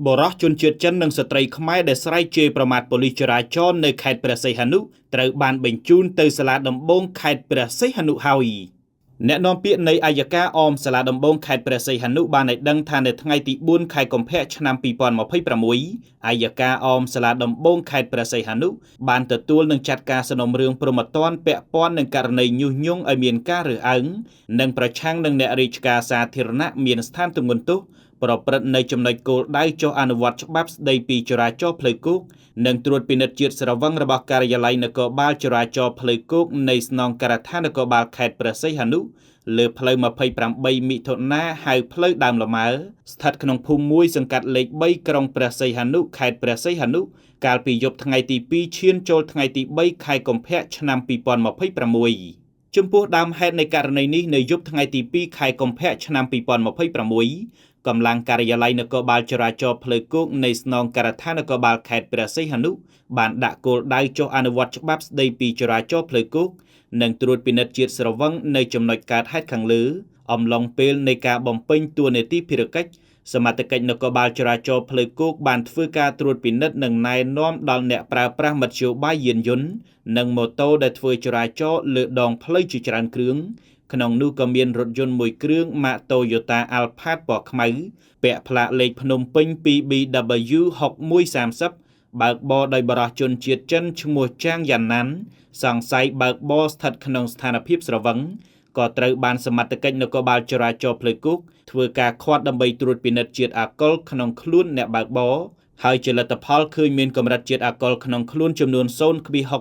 បរិសុទ្ធជនជាតិចិននិងស្ត្រីខ្មែរដែលស្រែកជេរប្រមាថប៉ូលីសចរាចរណ៍នៅខេត្តព្រះសីហនុត្រូវបានបញ្ជូនទៅសាលាដំបងខេត្តព្រះសីហនុហើយអ្នកនាំពាក្យនៃអัยការអមសាលាដំបងខេត្តព្រះសីហនុបានឲ្យដឹងថានៅថ្ងៃទី4ខែកុម្ភៈឆ្នាំ2026អัยការអមសាលាដំបងខេត្តព្រះសីហនុបានទទួលនឹងចាត់ការសំណុំរឿងព្រហ្មទណ្ឌពាក់ព័ន្ធនឹងករណីញុះញង់ឲ្យមានការរើសអើងនិងប្រឆាំងនឹងអ្នករាជការសាធារណៈមានស្ថានទម្ងន់ទោសប្រព្រឹត្តនៅចំណុចគោលដៅចុះអនុវត្តច្បាប់ស្តីពីចរាចរណ៍ផ្លូវគោកនិងត្រួតពិនិត្យជាតិស្រវឹងរបស់ការិយាល័យនគរបាលចរាចរណ៍ផ្លូវគោកនៃស្នងការដ្ឋាននគរបាលខេត្តព្រះសីហនុលើផ្លូវ28មិថុនាហៅផ្លូវដើមលម៉ើស្ថិតក្នុងភូមិ1សង្កាត់លេខ3ក្រុងព្រះសីហនុខេត្តព្រះសីហនុកាលពីយប់ថ្ងៃទី2ឈានចូលថ្ងៃទី3ខែកុម្ភៈឆ្នាំ2026ចំពោះដើមហេតុនៃករណីនេះនៅយប់ថ្ងៃទី2ខែកុម្ភៈឆ្នាំ2026កម្លាំងការិយាល័យនគរបាលចរាចរណ៍ផ្លូវគោកនៃស្នងការដ្ឋាននគរបាលខេត្តព្រះសីហនុបានដាក់គោលដៅចុះអនុវត្តច្បាប់ស្តីពីចរាចរណ៍ផ្លូវគោកនិងត្រួតពិនិត្យជាតិស្រវឹងនៅចំណុចកើតហេតុខាងលើអំឡុងពេលនៃការបំពេញតួនាទីភារកិច្ចសមត្ថកិច្ចនគរបាលចរាចរណ៍ផ្លូវគោកបានធ្វើការត្រួតពិនិត្យនិងណែនាំដល់អ្នកប្រើប្រាស់មធ្យោបាយយានយន្តនិងម៉ូតូដែលធ្វើចរាចរណ៍លើដងផ្លូវជាច្រើនគ្រឿងក្នុងនោះក៏មានរថយន្តមួយគ្រឿងម៉ាក Toyota Alphard ពណ៌ខ្មៅពាក់ផ្លាកលេខភ្នំពេញ 2BW 6130បើកបរដោយបរិសុទ្ធជនជាតិចិនឈ្មោះចាងយ៉ាន់ណាន់សង្ស័យបើកបរស្ថិតក្នុងស្ថានភាពស្រវឹងក៏ត្រូវបានសមត្ថកិច្ចនគរបាលចរាចរណ៍ផ្លូវគោកធ្វើការឃាត់ដើម្បីត្រួតពិនិត្យជាតិអាល់កុលក្នុងខ្លួនអ្នកបើកបរហើយជាលទ្ធផលឃើញមានកម្រិតជាតិអាល់កុលក្នុងខ្លួនចំនួន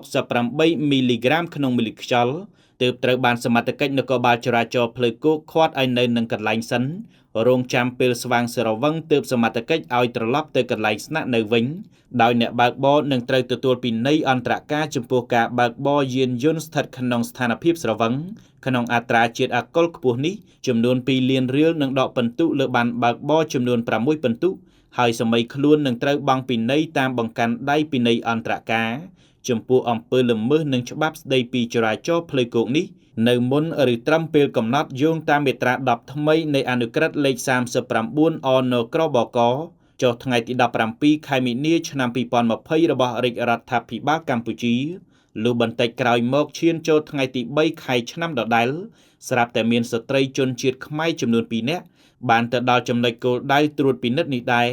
0.68 មីលីក្រាមក្នុងមីលីខ្យល់ទើបត្រូវបានសមត្ថកិច្ចនគរបាលចរាចរណ៍ផ្លូវគោកឃាត់ឲ្យនៅនឹងកន្លែងសិនរងចាំពេលស្វាងស្រវឹងទើបសមត្ថកិច្ចឲ្យត្រឡប់ទៅកន្លែងស្នាក់នៅវិញដោយអ្នកបើកបរនឹងត្រូវទទួលពិន័យអន្តរការចំពោះការបើកបរយានយន្តស្ថិតក្នុងស្ថានភាពស្រវឹងក្នុងអត្រាជាតិអាល់កុលខ្ពស់នេះចំនួន2លានរៀលនឹងដកពិន្ទុលើបានបើកបរចំនួន6ពិន្ទុហើយសមីខ្លួននឹងត្រូវបង់ពិន័យតាមបង្កាន់ដៃពិន័យអន្តរការចំពោះអំពើល្មើសនឹងច្បាប់ស្តីពីចរាចរណ៍ផ្លូវគោកនេះនៅមុនឬត្រឹមពេលកំណត់យោងតាមមាត្រា10ថ្មីនៃអនុក្រឹត្យលេខ39 អនក្របកចុះថ្ងៃទី17ខែមីនាឆ្នាំ2020របស់រាជរដ្ឋាភិបាលកម្ពុជាលុះបន្តិចក្រោយមកឈានចូលថ្ងៃទី3ខែឆ្នាំដដែលស្រាប់តែមានស្ត្រីជនជាតិខ្មែរចំនួន2នាក់បានទៅដល់ចំណុចគោលដៅត្រួតពិនិត្យនេះដែរ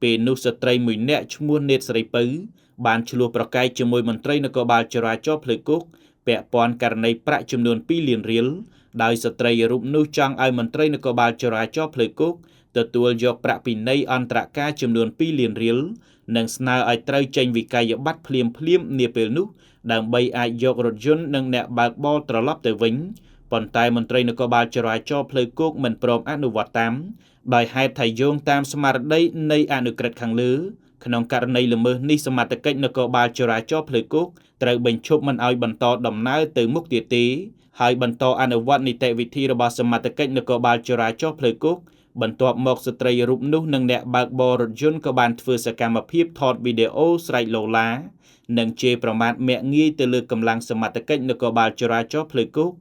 ពេលនោះស្ត្រីមួយនាក់ឈ្មោះនេតស្រីពៅបានឆ្លោះប្រកែកជាមួយមន្ត្រីនគរបាលចរាចរណ៍ផ្លូវគោកពាក់ព័ន្ធករណីប្រាក់ចំនួន2លានរៀលដោយស្ត្រីរូបនោះចង់ឲ្យមន្ត្រីនគរបាលចរាចរណ៍ផ្លូវគោកទទួលយកប្រាក់ពិន័យអន្តរការចំនួន2លានរៀលនិងស្នើឲ្យត្រូវចេញវិក័យប័ត្រភ្លាមនាពេលនោះដើម្បីអាចយករថយន្តនិងអ្នកបើកបរត្រឡប់ទៅវិញប៉ុន្តែមន្ត្រីនគរបាលចរាចរណ៍ផ្លូវគោកមិនព្រមអនុវត្តតាមដោយហេតុថាយោងតាមស្មារតីនៃអនុក្រឹត្យខាងលើក្នុងករណីល្មើសនេះសមត្ថកិច្ចនគរបាលចរាចរណ៍ផ្លូវគោកត្រូវបញ្ឈប់មិនឲ្យបន្តដំណើរទៅមុខទៀតទេហើយបន្តអនុវត្តនីតិវិធីរបស់សមត្ថកិច្ចនគរបាលចរាចរណ៍ផ្លូវគោកបន្ទាប់មកស្ត្រីរូបនោះនិងអ្នកបើកបររថយន្តក៏បានធ្វើសកម្មភាពថតវីដេអូស្រែកឡូឡានិងជេរប្រមាថមាក់ងាយទៅលើកម្លាំងសមត្ថកិច្ចនគរបាលចរាចរណ៍ផ្លូវគោក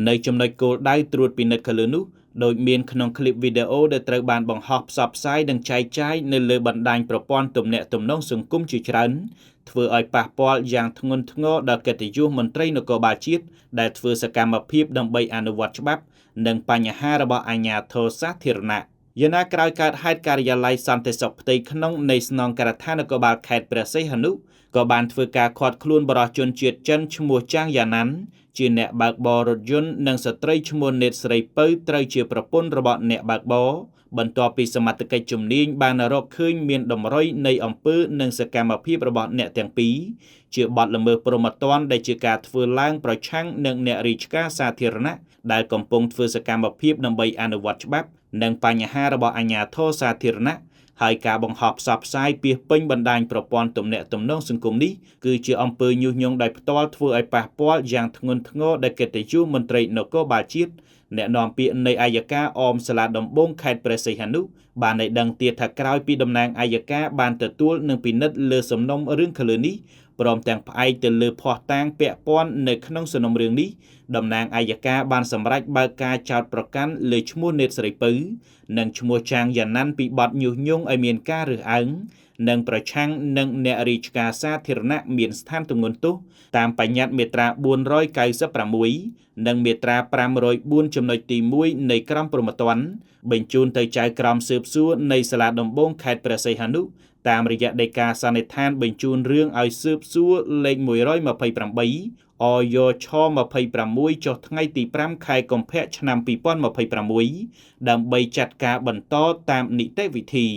នៅចំណុចគោលដៅត្រួតពិនិត្យខាងលើនោះដោយមានក្នុងคลิปវីដេអូដែលត្រូវបានបង្ហោះផ្សព្វផ្សាយនិងចែកចាយនៅលើបណ្ដាញប្រព័ន្ធទំនាក់ទំនងសង្គមជាច្រើនធ្វើឲ្យប៉ះពាល់យ៉ាងធ្ងន់ធ្ងរដល់កិត្តិយសមន្ត្រីនគរបាលជាតិដែលធ្វើសកម្មភាពដើម្បីអនុវត្តច្បាប់និងបញ្ហារបស់អាជ្ញាធរសាធារណៈយ៉ាងណាក្រោយកើតហេតុការិយាល័យសន្តិសុខផ្ទៃក្នុងនៃស្នងការដ្ឋាននគរបាលខេត្តព្រះសីហនុក៏បានធ្វើការឃាត់ខ្លួនបរិសុទ្ធជនជាតិចិនឈ្មោះចាងយ៉ាណាន់ជាអ្នកបើកបររថយន្តនិងស្ត្រីឈ្មោះនេតស្រីពៅត្រូវជាប្រពន្ធរបស់អ្នកបើកបរបន្ទាប់ពីសមត្ថកិច្ចជំនាញបានរកឃើញមានតម្រុយនៃអំពើនិងសកម្មភាពរបស់អ្នកទាំងពីរជាបទល្មើសព្រហ្មទណ្ឌដែលជាការធ្វើឡើងប្រឆាំងនឹងអ្នករាជការសាធារណៈដែលកំពុងធ្វើសកម្មភាពដើម្បីអនុវត្តច្បាប់និងបញ្ហារបស់អាជ្ញាធរសាធារណៈហើយការបង្ហោះផ្សព្វផ្សាយពាសពេញបណ្ដាញប្រព័ន្ធទំនាក់ទំនងសង្គមនេះគឺជាអំពើញុះញង់ដោយផ្ទាល់ធ្វើឲ្យប៉ះពាល់យ៉ាងធ្ងន់ធ្ងរដល់កិត្តិយសមន្ត្រីនគរបាលជាតិអ្នកនាំពាក្យនៃអัยការអមសាលាដំបងខេត្តព្រះសីហនុ បានឲ្យដឹងទៀតថាក្រោយពីតំណាងអัยការបានទទួលនិងពិនិត្យលើសំណុំរឿងខាងលើនេះព្រមទាំងផ្អែកទៅលើភស្តុតាងពាក់ព័ន្ធនៅក្នុងសំណុំរឿងនេះតំណាងអัยការបានសម្រេចបើកការចោទប្រកាន់លើឈ្មោះនេតស្រីពៅនិងឈ្មោះចាងយ៉ាណាន់ពីបទញុះញង់ឲ្យមានការរើសអើងនិងប្រឆាំងនឹងអ្នករាជការសាធារណៈមានស្ថានទម្ងន់ទោសតាមបញ្ញត្តិមាត្រា496និងមាត្រា504ចំណុចទី1នៃក្រមព្រហ្មទណ្ឌបញ្ជូនទៅចៅក្រមស៊ើបសួរនៃសាលាដំបងខេត្តព្រះសីហនុតាមរយៈដីកាសន្និដ្ឋានបញ្ជូនរឿងឲ្យស៊ើបសួរលេខ128អយឆ26ចុះថ្ងៃទី5ខែកុម្ភៈឆ្នាំ2026ដើម្បីចាត់ការបន្តតាមនីតិវិធី